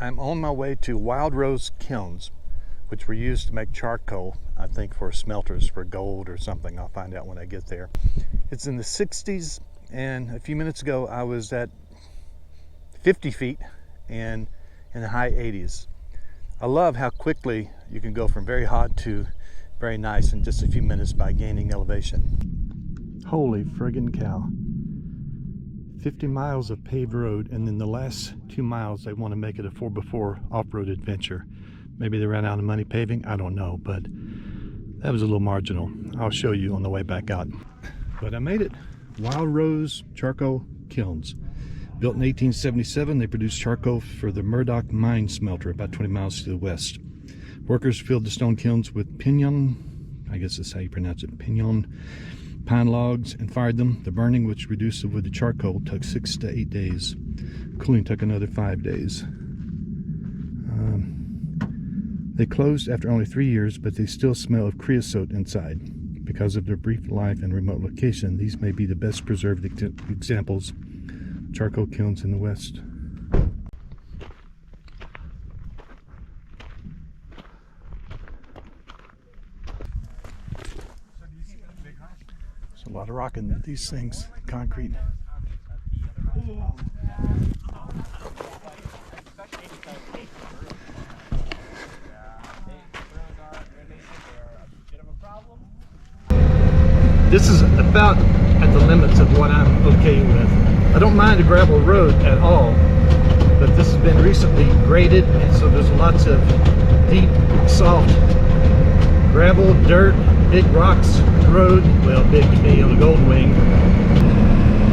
I'm on my way to Wild Rose Kilns, which were used to make charcoal, I think for smelters for gold or something. I'll find out when I get there. It's in the 60s, and a few minutes ago I was at 50 feet and in the high 80s. I love how quickly you can go from very hot to very nice in just a few minutes by gaining elevation. Holy friggin' cow. 50 miles of paved road, and then the last 2 miles they want to make it a 4x4 off-road adventure. Maybe they ran out of money paving, I don't know, but that was a little marginal. I'll show you on the way back out. But I made it. Wild Rose Charcoal Kilns. Built in 1877, they produced charcoal for the Murdoch Mine Smelter about 20 miles to the west. Workers filled the stone kilns with pinon, I guess that's how you pronounce it, pinon, pine logs, and fired them. The burning, which reduced the wood to charcoal, took 6 to 8 days. Cooling took another 5 days. They closed after only 3 years, but they still smell of creosote inside. Because of their brief life and remote location, these may be the best preserved examples of charcoal kilns in the West. There's a lot of rock in these things, concrete. This is about at the limits of what I'm okay with. I don't mind a gravel road at all, but this has been recently graded, and so there's lots of deep, soft gravel, dirt, big rocks in the road. Well, big to me on a Golden Wing.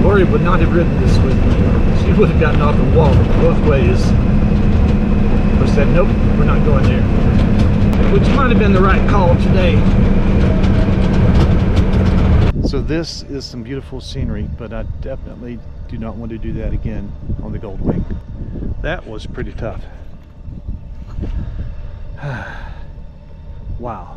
Lori would not have ridden this with me. She would have gotten off the wall both ways. Or said, nope, we're not going there. Which might have been the right call today. So this is some beautiful scenery, but I definitely do not want to do that again on the Gold Wing. That was pretty tough. Wow.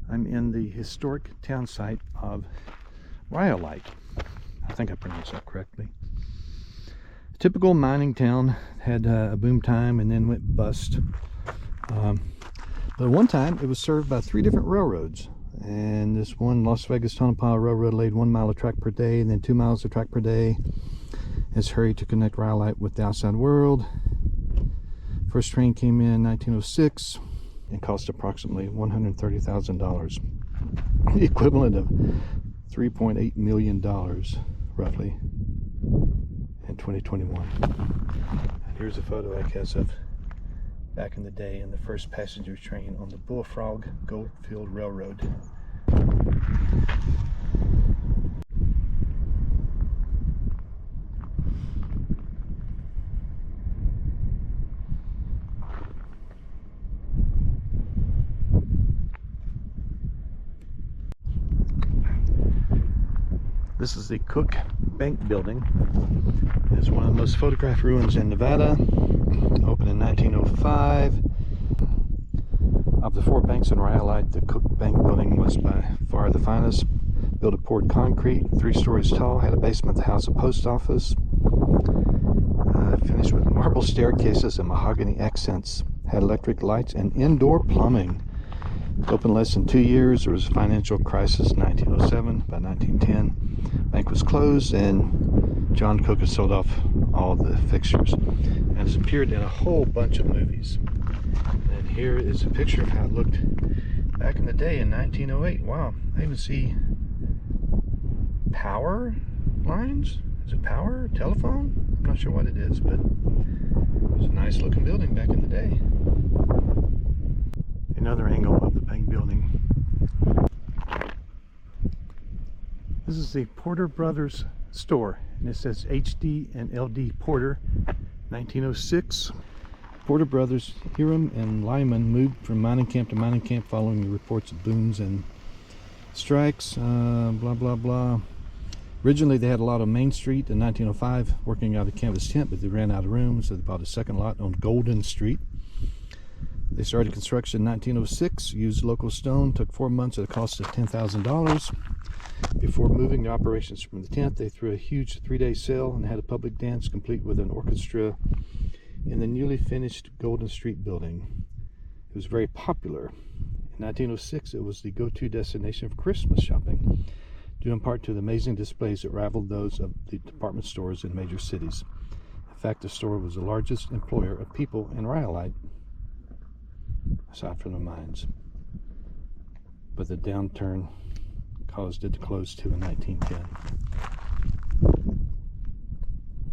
I'm in the historic town site of Rhyolite. I think I pronounced that correctly. A typical mining town, had a boom time and then went bust. But one time it was served by 3 different railroads. And this one, Las Vegas Tonopah Railroad, laid 1 mile of track per day and then 2 miles of track per day. It's hurried to connect Rhyolite with the outside world. First train came in 1906. It cost approximately $130,000, the equivalent of $3.8 million, roughly, in 2021. And here's a photo, I guess, of back in the day in the first passenger train on the Bullfrog Goldfield Railroad. This is the Cook Bank Building. It's one of the most photographed ruins in Nevada. Opened in 1905. Of the 4 banks in Rhyolite, the Cook Bank Building was by far the finest. Built of poured concrete, 3 stories tall, had a basement, the house of post office. Finished with marble staircases and mahogany accents. Had electric lights and indoor plumbing. Opened less than 2 years. There was a financial crisis in 1907. By 1910, bank was closed, and John Cook has sold off all the fixtures and has appeared in a whole bunch of movies. And here is a picture of how it looked back in the day in 1908. Wow, I even see power lines. Is it power? Telephone? I'm not sure what it is, but it was a nice looking building back in the day. Another angle of the bank building. This is the Porter Brothers store, and it says HD and LD Porter, 1906. Porter Brothers, Hiram and Lyman, moved from mining camp to mining camp following the reports of booms and strikes, blah blah blah. Originally they had a lot on Main Street in 1905 working out of a canvas tent, but they ran out of room, so they bought a second lot on Golden Street. They started construction in 1906, used local stone, took 4 months at a cost of $10,000. Before moving the operations from the tent, they threw a huge 3-day sale and had a public dance complete with an orchestra in the newly finished Golden Street building. It was very popular. In 1906, it was the go-to destination for Christmas shopping, due in part to the amazing displays that rivaled those of the department stores in major cities. In fact, the store was the largest employer of people in Rhyolite, aside from the mines. But the downturn caused it to close too in 1910.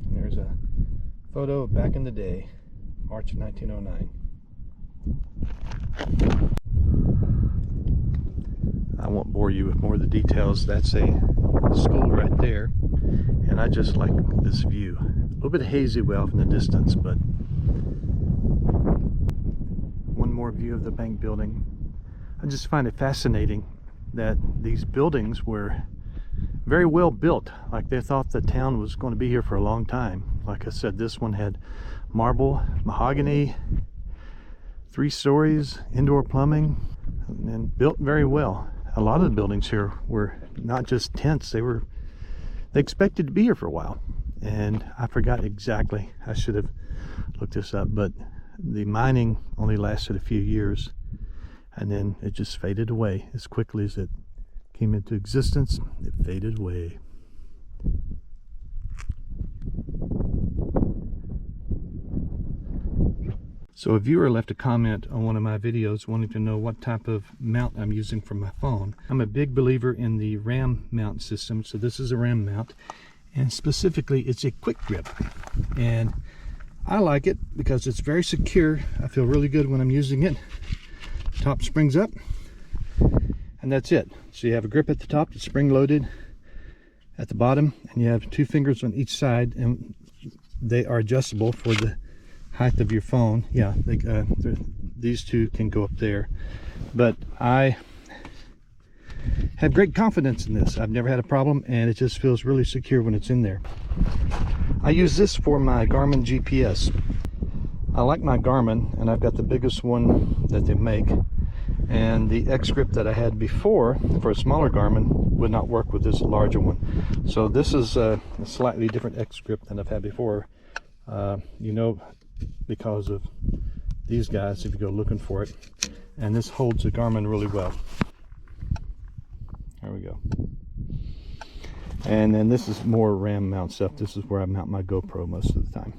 And there's a photo of back in the day, March of 1909. I won't bore you with more of the details. That's a school right there, and I just like this view. A little bit hazy way off in the distance, but one more view of the bank building. I just find it fascinating that these buildings were very well built, like they thought the town was going to be here for a long time. Like I said, this one had marble, mahogany, 3 stories, indoor plumbing, and built very well. A lot of the buildings here were not just tents, they expected to be here for a while. And I forgot exactly, I should have looked this up, but the mining only lasted a few years, and then it just faded away as quickly as it came into existence. It faded away. So a viewer left a comment on one of my videos wanting to know what type of mount I'm using for my phone. I'm a big believer in the RAM mount system, so this is a RAM mount, and specifically it's a quick grip, and I like it because it's very secure. I feel really good when I'm using it. Top springs up, and that's it. So you have a grip at the top that's spring loaded at the bottom, and you have 2 fingers on each side, and they are adjustable for the height of your phone. Yeah, these 2 can go up there, but I have great confidence in this. I've never had a problem, and it just feels really secure when it's in there. I use this for my Garmin GPS. I like my Garmin, and I've got the biggest one that they make, and the X grip that I had before for a smaller Garmin would not work with this larger one. So this is a slightly different X grip than I've had before, you know, because of these guys if you go looking for it, and this holds the Garmin really well. There we go. And then this is more RAM mount stuff. This is where I mount my GoPro most of the time.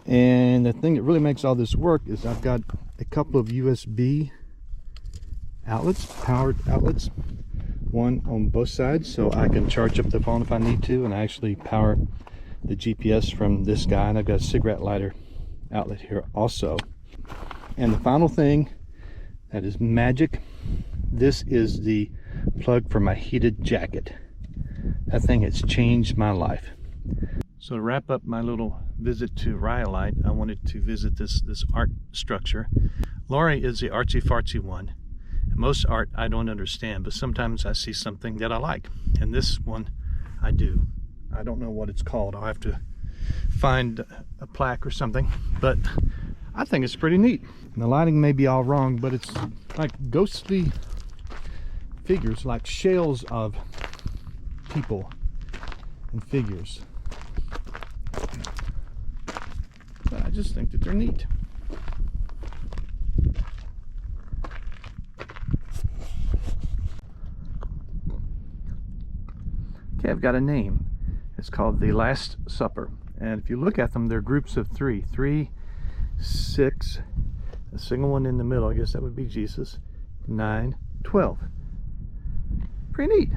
And the thing that really makes all this work is I've got a couple of USB outlets, powered outlets, one on both sides, so I can charge up the phone if I need to, and I actually power the GPS from this guy, and I've got a cigarette lighter outlet here also. And the final thing that is magic, this is the plug for my heated jacket. That thing has changed my life. So to wrap up my little visit to Rhyolite, I wanted to visit this art structure. Laurie is the artsy-fartsy one, and Most art I don't understand, but sometimes I see something that I like, and this one I do. I don't know what it's called. I'll have to find a plaque or something, but I think it's pretty neat. And the lighting may be all wrong, but it's like ghostly figures, like shells of people and figures. But I just think that they're neat. Okay, I've got a name. It's called The Last Supper. And if you look at them, they're groups of 3. 3, 6, a single one in the middle, I guess that would be Jesus, 9, 12. Pretty neat.